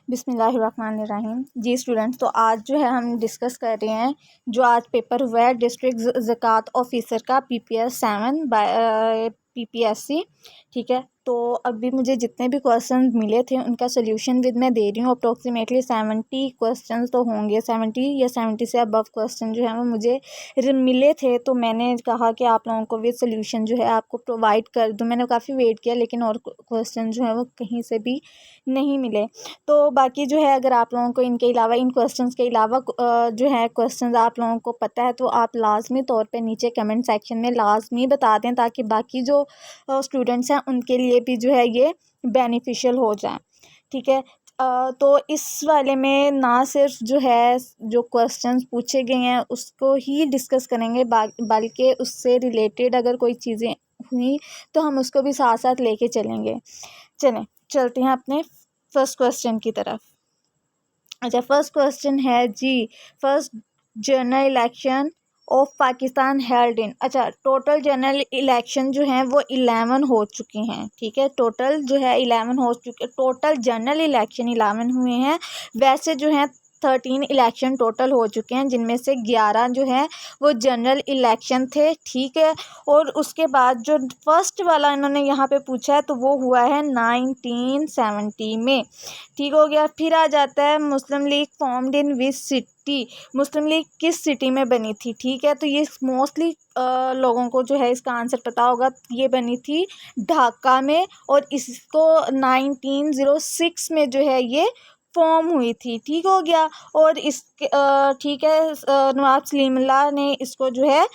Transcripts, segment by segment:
बिस्मिल्लाहिर्रहमानिर्रहीम। जी स्टूडेंट्स, तो आज जो है हम डिस्कस कर रहे हैं जो आज पेपर हुआ है डिस्ट्रिक्ट ज़कात ऑफिसर का PPS 7 बाय PPSC। ठीक है, तो अभी मुझे जितने भी क्वेश्चन मिले थे उनका सोल्यूशन विद मैं दे रही हूँ। अप्रोक्सीमेटली 70 क्वेश्चन तो होंगे, 70 या 70 से अबव क्वेश्चन जो है वो मुझे मिले थे। तो मैंने कहा कि आप लोगों को विद सोल्यूशन जो है आपको प्रोवाइड कर दूँ। मैंने काफ़ी वेट किया लेकिन और क्वेश्चन जो है वो कहीं से भी नहीं मिले। तो बाकी जो है अगर आप लोगों को इनके अलावा इन क्वेश्चंस के अलावा जो है क्वेश्चंस आप लोगों को पता है तो आप लाजमी तौर पे नीचे कमेंट सेक्शन में लाजमी बता दें, ताकि बाकी जो स्टूडेंट्स हैं उनके लिए भी जो है ये बेनिफिशियल हो जाए। ठीक है, तो इस वाले में ना सिर्फ जो है जो क्वेश्चंस पूछे गए हैं उसको ही डिस्कस करेंगे, बल्कि उससे रिलेटेड अगर कोई चीज़ें हुई तो हम उसको भी साथ साथ लेके चलेंगे। चलते हैं अपने फर्स्ट क्वेश्चन की तरफ। अच्छा, फर्स्ट क्वेश्चन है जी, first general election of Pakistan held in. अच्छा, टोटल जनरल इलेक्शन जो हैं वो 11 हो चुके हैं। ठीक है, टोटल जो है 11 हो चुके, टोटल जनरल इलेक्शन 11 हुए हैं। वैसे जो हैं 13 इलेक्शन टोटल हो चुके हैं, जिनमें से 11 जो हैं वो जनरल इलेक्शन थे। ठीक है, और उसके बाद जो फर्स्ट वाला इन्होंने यहाँ पे पूछा है तो वो हुआ है 1970 में। ठीक हो गया। फिर आ जाता है Muslim league formed in which city. Muslim league किस सिटी में बनी थी। ठीक है, तो ये मोस्टली लोगों को जो है इसका आंसर पता होगा। ये बनी थी ढाका में और इसको 1906 में जो है ये फॉर्म हुई थी। ठीक हो गया। और इसके ठीक है, नवाब सलीमुल्लाह ने इसको जो है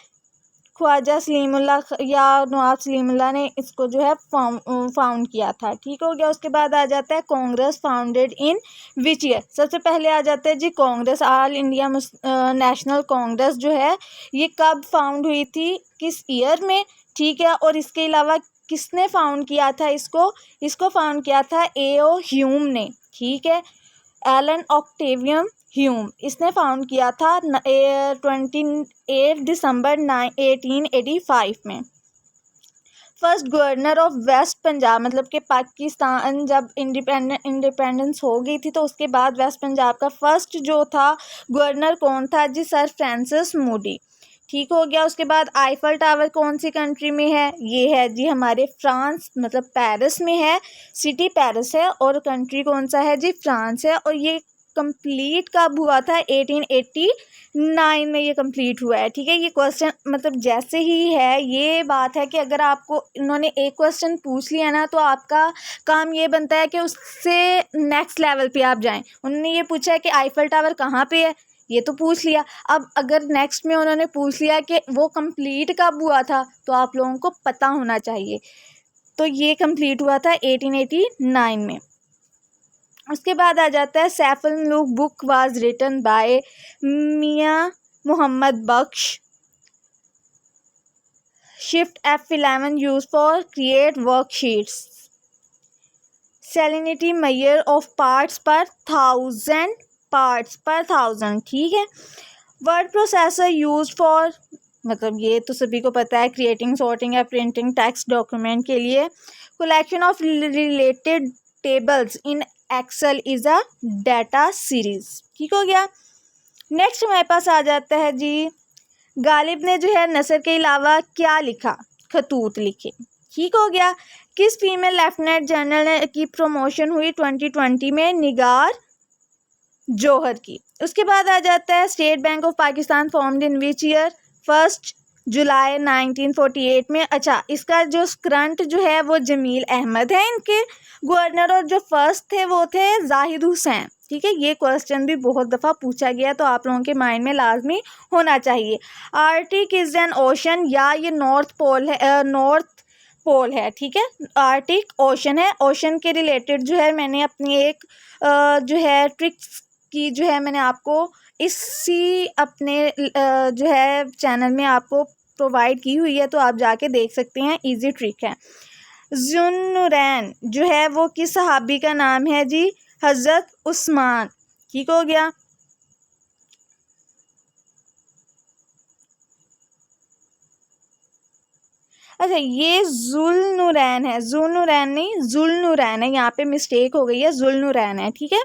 ख्वाजा सलीमुल्लाह या नवाब सलीमुल्लाह ने इसको जो है फाउंड किया था। ठीक हो गया। उसके बाद आ जाता है Congress founded in which year. सबसे पहले आ जाता है जी Congress, all India national Congress जो है ये कब फाउंड हुई थी, किस ईयर में। ठीक है, और इसके अलावा किसने फाउंड किया था इसको फाउंड किया था A.O. ह्यूम ने। ठीक है, एलन ऑक्टेवियम ह्यूम, इसने फाउंड किया था 28 दिसंबर 1885 में। First governor of west Punjab, मतलब कि पाकिस्तान जब इंडिपेंडेंस हो गई थी तो उसके बाद वेस्ट पंजाब का फर्स्ट जो था गवर्नर कौन था जी, सर फ्रांसिस मूडी। ठीक हो गया। उसके बाद आईफल टावर कौन सी कंट्री में है, ये है जी हमारे फ्रांस, मतलब पेरिस में है। सिटी पेरिस है और कंट्री कौन सा है जी, फ्रांस है। और ये कंप्लीट कब हुआ था, 1889 में ये कंप्लीट हुआ है। ठीक है, ये क्वेश्चन मतलब जैसे ही है, ये बात है कि अगर आपको इन्होंने एक क्वेश्चन पूछ लिया ना तो आपका काम ये बनता है कि उससे नेक्स्ट लेवल पे आप जाएं। उन्होंने ये पूछा है कि आईफल टावर कहाँ पे है, ये तो पूछ लिया। अब अगर नेक्स्ट में उन्होंने पूछ लिया कि वो कंप्लीट कब हुआ था तो आप लोगों को पता होना चाहिए। तो ये कंप्लीट हुआ था 1889 में। उसके बाद आ जाता है सैफ अल मुल्क book was written by Mian Muhammad Bakhsh. Shift F11 use for create worksheets. Salinity measure of parts पर 1000 पार्ट्स पर 1000। ठीक है, वर्ड प्रोसेसर यूज फॉर, मतलब ये तो सभी को पता है, क्रिएटिंग, सॉर्टिंग या प्रिंटिंग टेक्स्ट डॉक्यूमेंट के लिए। Collection of related tables in Excel is a data series. ठीक हो गया। नेक्स्ट हमारे पास आ जाता है जी, गालिब ने जो है नसर के अलावा क्या लिखा, खतूत लिखे। ठीक हो गया। किस फीमेल लेफ्टिनेंट जनरल की प्रमोशन हुई 2020 में, निगार जौहर की। उसके बाद आ जाता है state bank of Pakistan formed in which year, 1 जुलाई 1948 में। अच्छा, इसका जो करंट जो है वो जमील अहमद है इनके गवर्नर, और जो फर्स्ट थे वो थे जाहिद हुसैन। ठीक है, ये क्वेश्चन भी बहुत दफ़ा पूछा गया तो आप लोगों के माइंड में लाजमी होना चाहिए। आर्टिक इज एन ओशन, या ये नॉर्थ पोल है, नॉर्थ पोल है। ठीक है, आर्टिक ओशन है। ओशन के रिलेटेड जो है मैंने अपनी एक जो है ट्रिक्स की जो है मैंने आपको इसी अपने जो है चैनल में आपको प्रोवाइड की हुई है, तो आप जाके देख सकते हैं, इजी ट्रिक है। जुन्नुरैन जो है वो किस सहाबी का नाम है जी, हज़रत उस्मान। ठीक हो गया। अच्छा ये जुल्नुरैन है, जुल्नुरैन नहीं जुल्नुरैन है, यहाँ पे मिस्टेक हो गई है, जुल्नुरैन है, ठीक है।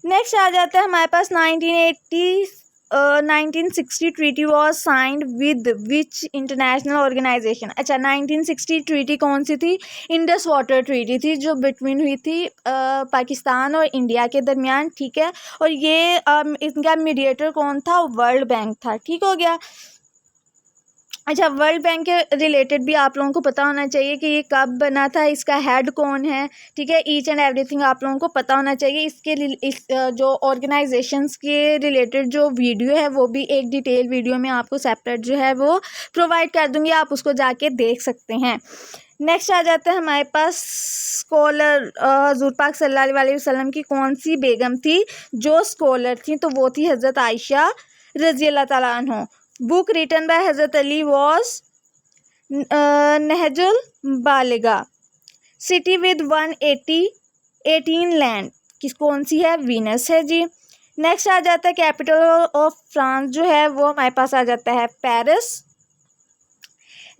नेक्स्ट आ जाता है हमारे पास 1960 treaty was signed with which international organisation. अच्छा 1960 ट्रीटी कौन सी थी? इंडस वाटर ट्रीटी थी, जो बिटवीन हुई थी पाकिस्तान और इंडिया के दरमियान, ठीक है। और ये इनका मीडिएटर कौन था? वर्ल्ड बैंक था, ठीक हो गया। अच्छा वर्ल्ड बैंक के रिलेटेड भी आप लोगों को पता होना चाहिए कि ये कब बना था, इसका हेड कौन है, ठीक है। ईच एंड एवरीथिंग आप लोगों को पता होना चाहिए। इस जो ऑर्गेनाइजेशंस के रिलेटेड जो वीडियो है वो भी एक डिटेल वीडियो में आपको सेपरेट जो है वो प्रोवाइड कर दूंगी, आप उसको जाके देख सकते हैं। नेक्स्ट आ जाता है हमारे पास स्कॉलर हजूर पाक सल्लल्लाहु अलैहि वसल्लम की कौन सी बेगम थी जो स्कॉलर थी? तो वो थी हज़रत आयशा रज़ी अल्लाह ताला अन्हा। बुक रिटन बाय हज़रत Ali was Nahjul Baligha. City with 118 land किस कौन सी है? वीनस है जी। नेक्स्ट आ जाता है कैपिटल ऑफ फ्रांस जो है वो हमारे पास आ जाता है Paris.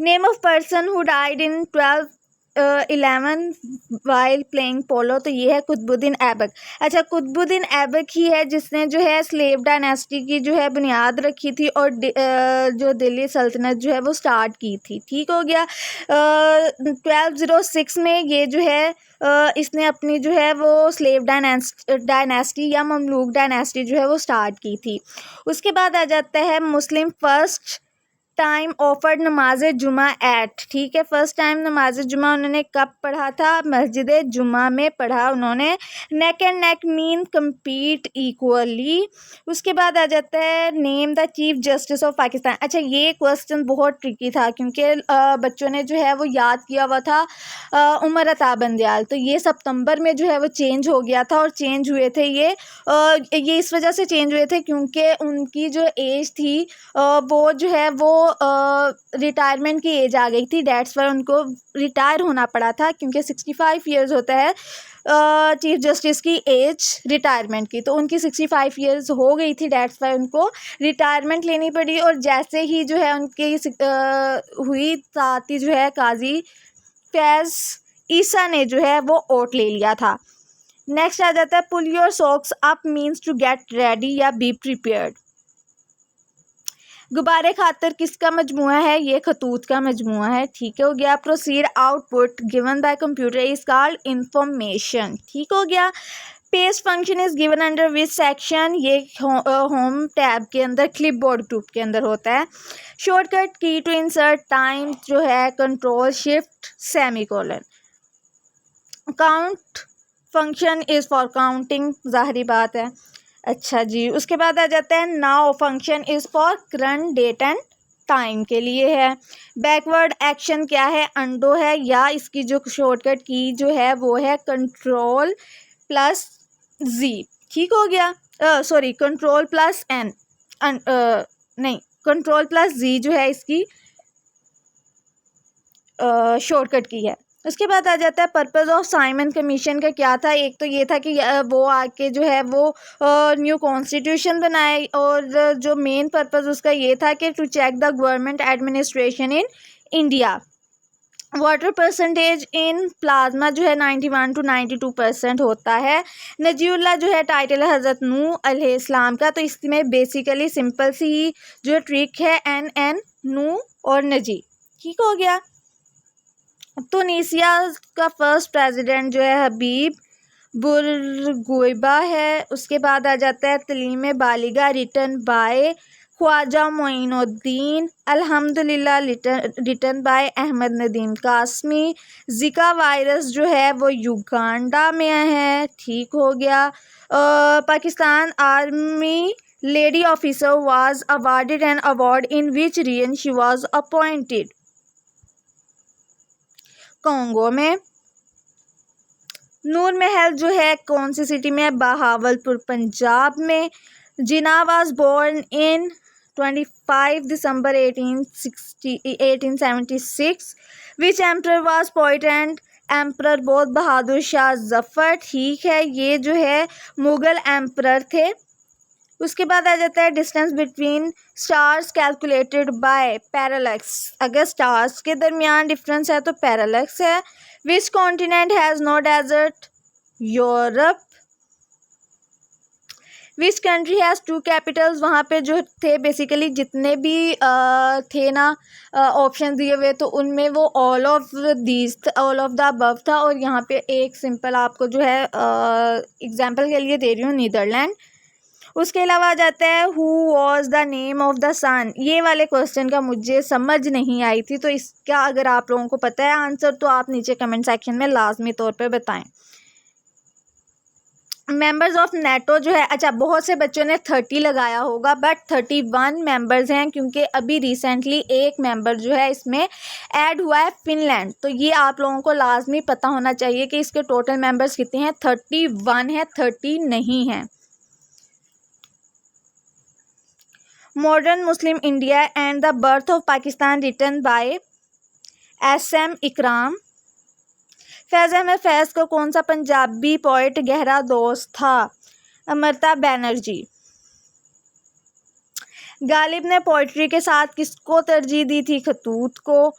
Name of person who died in 1211 while playing पोलो, तो ये है कुतुबुद्दीन ऐबक। अच्छा कुतुबुद्दीन ऐबक ही है जिसने जो है स्लेव डायनेस्टी की जो है बुनियाद रखी थी और जो दिल्ली सल्तनत जो है वो स्टार्ट की थी, ठीक हो गया। 1206 में ये जो है इसने अपनी जो है वो स्लेव डायनेस्टी या ममलूक डायनेस्टी जो है वो स्टार्ट की थी। उसके बाद आ जाता है मुस्लिम फर्स्ट टाइम ऑफर्ड नमाज जुमा एट, ठीक है। फर्स्ट टाइम नमाज जुमा उन्होंने कब पढ़ा था? मस्जिद जुमा में पढ़ा उन्होंने। Neck and neck mean compete equally. उसके बाद आ जाता है name the chief justice of Pakistan. अच्छा ये क्वेश्चन बहुत ट्रिकी था क्योंकि बच्चों ने जो है वो याद किया हुआ था उमर अता बंदयाल, तो ये सितंबर में जो है वो चेंज हो गया था। और चेंज हुए थे ये इस वजह से चेंज हुए थे क्योंकि उनकी जो एज थी वो जो है वो रिटायरमेंट की एज आ गई थी, डेट्स पर उनको रिटायर होना पड़ा था क्योंकि 65 ईयर्स होता है चीफ जस्टिस की एज रिटायरमेंट की, तो उनकी 65 ईयर्स हो गई थी, डेट्स पर उनको रिटायरमेंट लेनी पड़ी। और जैसे ही जो है उनकी हुई ताती जो है काजी फैज़ ईसा ने जो है वो ओट ले लिया था। नेक्स्ट आ जाता है pull your socks up means to get ready या बी प्रिपेयर्ड। गुब्बारे खातर किसका मजमुआ है? ये खतूत का मजमुआ है, ठीक हो गया। Proceed output given by computer is called information, ठीक हो गया। Paste function is given under which section? ये होम टैब के अंदर क्लिपबोर्ड ग्रुप के अंदर होता है। शॉर्टकट की टू इंसर्ट टाइम जो है control shift semicolon. Count function is for counting, जाहिर बात है। अच्छा जी उसके बाद आ जाता है now function is for current date and time के लिए है। बैकवर्ड एक्शन क्या है? अंडो है, या इसकी जो शॉर्टकट की जो है वो है कंट्रोल प्लस जी, ठीक हो गया। सॉरी कंट्रोल प्लस एन, नहीं कंट्रोल प्लस जी जो है इसकी शॉर्टकट की है। उसके बाद आ जाता है पर्पज़ ऑफ साइमन कमीशन का क्या था? एक तो ये था कि वो आके जो है वो न्यू कॉन्स्टिट्यूशन बनाए, और जो मेन पर्पज़ उसका ये था कि to check the government administration in India. Water percentage in plasma जो है 91 to 92% होता है। नजीउल्लाह जो है टाइटल है हज़रत नूह अलैहिस्सलाम का, तो इसमें बेसिकली सिंपल सी जो ट्रिक है एन नूह और नजी, ठीक हो गया। तुनीसिया का फर्स्ट प्रेसिडेंट जो है हबीब बुरगुइबा है। उसके बाद आ जाता है Taleem Baliga written by Khwaja Moinuddin Alhamdulillah written by Ahmad Nadeem Qasmi. Zika virus जो है वो युगांडा में है, ठीक हो गया। Pakistan army lady officer was awarded an award in which region she was appointed? Congo में। नूर महल जो है कौन सी सिटी में है? बहावलपुर पंजाब में। Jinnah was born in 25 December 1876। Which emperor was poet and emperor both? Bahadur Shah Zafar, ठीक है। ये जो है मुगल एम्पर थे उसके बाद आ जाता है distance between stars calculated by parallax. अगर स्टार्स के दरमियान डिफरेंस है तो पैरालैक्स है। Which continent has no desert? Europe. Which country has 2 capitals? वहाँ पे जो थे बेसिकली जितने भी थे ना ऑप्शन दिए हुए, तो उनमें वो ऑल ऑफ द अबव था, और यहाँ पे एक सिंपल आपको जो है एग्जांपल के लिए दे रही हूँ, नीदरलैंड। उसके अलावा आ जाता है who was the name of the son. ये वाले क्वेश्चन का मुझे समझ नहीं आई थी, तो इसका अगर आप लोगों को पता है आंसर तो आप नीचे कमेंट सेक्शन में लाजमी तौर पे बताएं। मेंबर्स ऑफ नेटो जो है, अच्छा बहुत से बच्चों ने 30 लगाया होगा, बट 31 मेंबर्स हैं, क्योंकि अभी रिसेंटली एक मेंबर जो है इसमें ऐड हुआ है, फिनलैंड। तो ये आप लोगों को लाजमी पता होना चाहिए कि इसके टोटल मेंबर्स कितने हैं। 31 है, 30 नहीं है। Modern Muslim India and the birth of Pakistan written by SM Ikram. फैज़ अहमद फैज़ को कौन सा पंजाबी पोइट गहरा दोस्त था? अमृता बनर्जी। गालिब ने पोइट्री के साथ किसको तरजीह दी थी? खतूत को।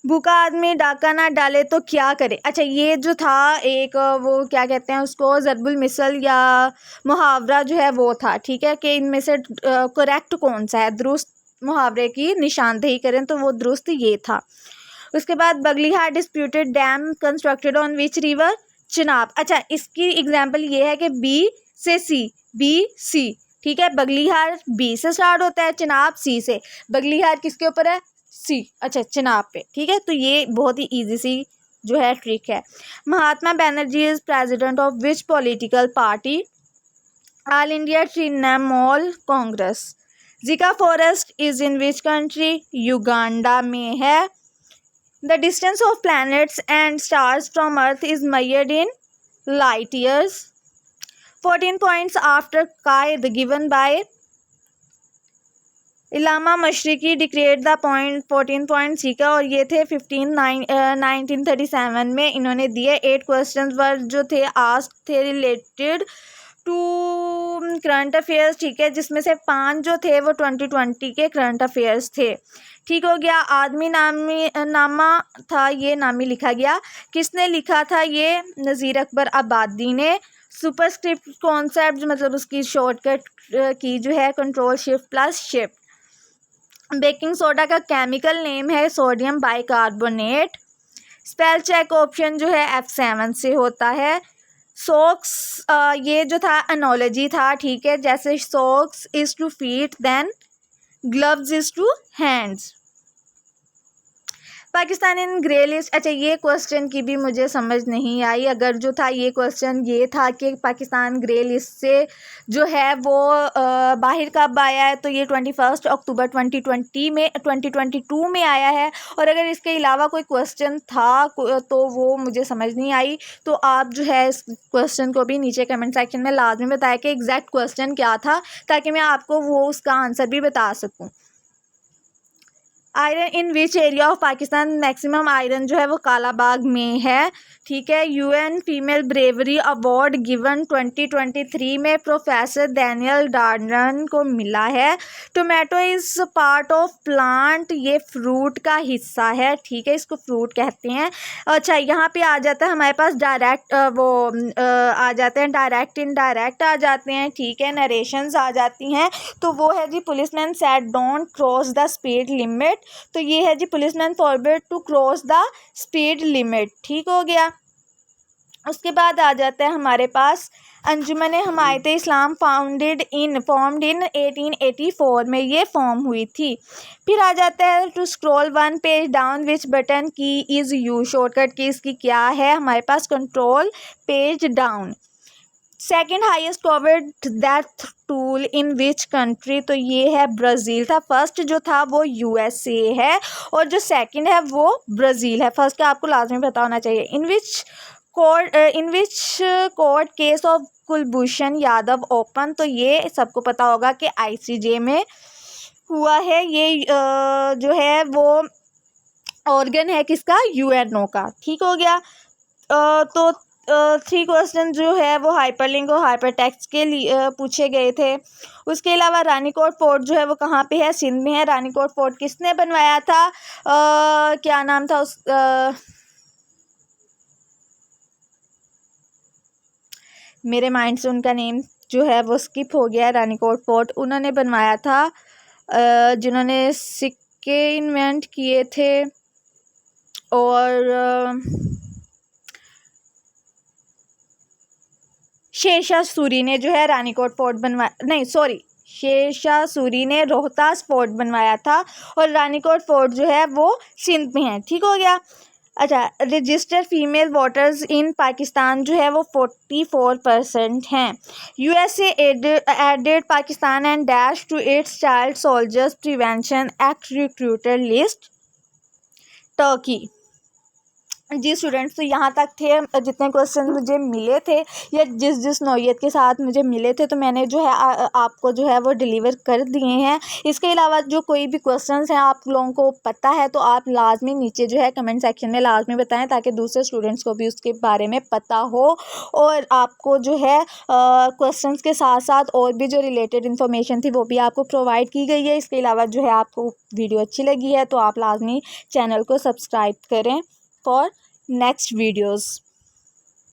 भूखा आदमी डाका ना डाले तो क्या करे? अच्छा ये जो था एक वो क्या कहते हैं उसको, ज़रबुल मिसल या मुहावरा जो है वो था, ठीक है, कि इनमें से करेक्ट कौन सा है, दुरुस्त मुहावरे की निशानदेही करें तो वो दुरुस्त ये था। उसके बाद Baglihar disputed dam constructed on which river? Chenab. अच्छा इसकी एग्जांपल ये है कि बी से सी, बी सी, ठीक है, बगलीहार बी से स्टार्ट होता है, चिनाब सी से। बगलीहार किसके ऊपर है? सी। अच्छा चिनाब पे, ठीक है, तो ये बहुत ही इजी सी जो है ट्रिक है। Mamata Banerjee is president of which political party? All India Trinamool Congress. Zika forest is in which country? Uganda में है। The distance of planets and stars from Earth is measured in light years. 14 points after Qaid given by Allama Mashriqi declared the point 14 point सीखा, और ये थे 1937 में इन्होंने दिए। 8 question were जो थे आस्क थे रिलेटेड टू करंट अफेयर्स, ठीक है, जिसमें से 5 जो थे वो 2020 के करंट अफेयर्स थे। ठीक हो गया। आदमी नामा था, ये नामी लिखा गया। किसने लिखा था? ये नज़ीर अकबर आबादी ने। सुपरस्क्रिप्ट कॉन्सेप्ट मतलब उसकी शॉर्टकट की जो है control shift plus shift. Baking soda का केमिकल नेम है sodium bicarbonate. Spell check option जो है F7 से होता है। सॉक्स ये जो था एनोलॉजी था, ठीक है, जैसे socks is to feet then gloves is to hands. Pakistan in grey list. अच्छा ये क्वेश्चन की भी मुझे समझ नहीं आई। अगर जो था ये क्वेश्चन ये था कि पाकिस्तान ग्रे लिस्ट से जो है वो बाहर कब आया है, तो ये 21 अक्टूबर 2022 में आया है। और अगर इसके अलावा कोई क्वेश्चन था तो वो मुझे समझ नहीं आई। तो आप जो है इस क्वेश्चन को भी नीचे कमेंट सेक्शन में लाजमी बताया कि एग्जैक्ट क्वेश्चन क्या था, ताकि मैं आपको वो उसका आंसर भी बता सकूँ। Iron in which area of Pakistan? Maximum iron जो है वो कालाबाग में है, ठीक है। UN female bravery award given 2023 में प्रोफेसर डैनियल डार्डन को मिला है। Tomato is part of plant, ये फ्रूट का हिस्सा है, ठीक है, इसको फ्रूट कहते हैं। अच्छा यहाँ पे आ जाता है हमारे पास डायरेक्ट आ जाते हैं, डायरेक्ट इनडायरेक्ट आ जाते हैं, ठीक है, नरेशंस आ जाती हैं। तो वो है जी policeman said don't cross the speed limit, तो ये है जी policeman forbid to cross the speed limit, ठीक हो गया। उसके बाद आ जाता है हमारे पास अंजुमन हमायत इस्लाम फॉर्म्ड इन 1884 में ये फॉर्म हुई थी। फिर आ जाता है to scroll 1 page down which button key is use, shortcut key इसकी क्या है हमारे पास? Control page down. Second highest Covid death toll in which country, तो ये है ब्राज़ील था। फर्स्ट जो था वो USA है और जो सेकंड है वो ब्राज़ील है। फर्स्ट का आपको लाजमी पता होना चाहिए। In which court case of Kulbhushan Yadav open, तो ये सबको पता होगा कि ICJ में हुआ है। ये जो है वो ऑर्गन है किसका? UNO का, ठीक हो गया। तो 3 क्वेश्चन जो है वो हाइपरलिंक और हाइपर टेक्स्ट के लिए पूछे गए थे। उसके अलावा रानीकोट फोर्ट जो है वो कहाँ पे है, सिंध में है। रानीकोट फोर्ट किसने बनवाया था, क्या नाम था उस मेरे माइंड से उनका नेम जो है वो स्किप हो गया है। रानीकोट फोर्ट उन्होंने बनवाया था जिन्होंने सिक्के इन्वेंट किए थे, और शेरशाह सूरी ने जो है रानीकोट फोर्ट बनवाया, नहीं सॉरी, शेरशाह सूरी ने रोहतास फोर्ट बनवाया था, और रानीकोट फोर्ट जो है वो सिंध में है। ठीक हो गया। अच्छा, registered female voters in Pakistan जो है वो 44% हैं। USA added Pakistan and dash to its child soldiers prevention act recruiter list. Turkey. जी स्टूडेंट्स, तो यहाँ तक थे जितने क्वेश्चन मुझे मिले थे या जिस नौइयत के साथ मुझे मिले थे, तो मैंने जो है आपको जो है वो डिलीवर कर दिए हैं। इसके अलावा जो कोई भी क्वेश्चंस हैं आप लोगों को पता है तो आप लाजमी नीचे जो है कमेंट सेक्शन में लाजमी बताएं, ताकि दूसरे स्टूडेंट्स को भी उसके बारे में पता हो, और आपको जो है क्वेश्चंस के साथ साथ और भी जो रिलेटेड इन्फॉर्मेशन थी वो भी आपको प्रोवाइड की गई है। इसके अलावा जो है आपको वीडियो अच्छी लगी है तो आप लाजमी चैनल को सब्सक्राइब करें for next videos.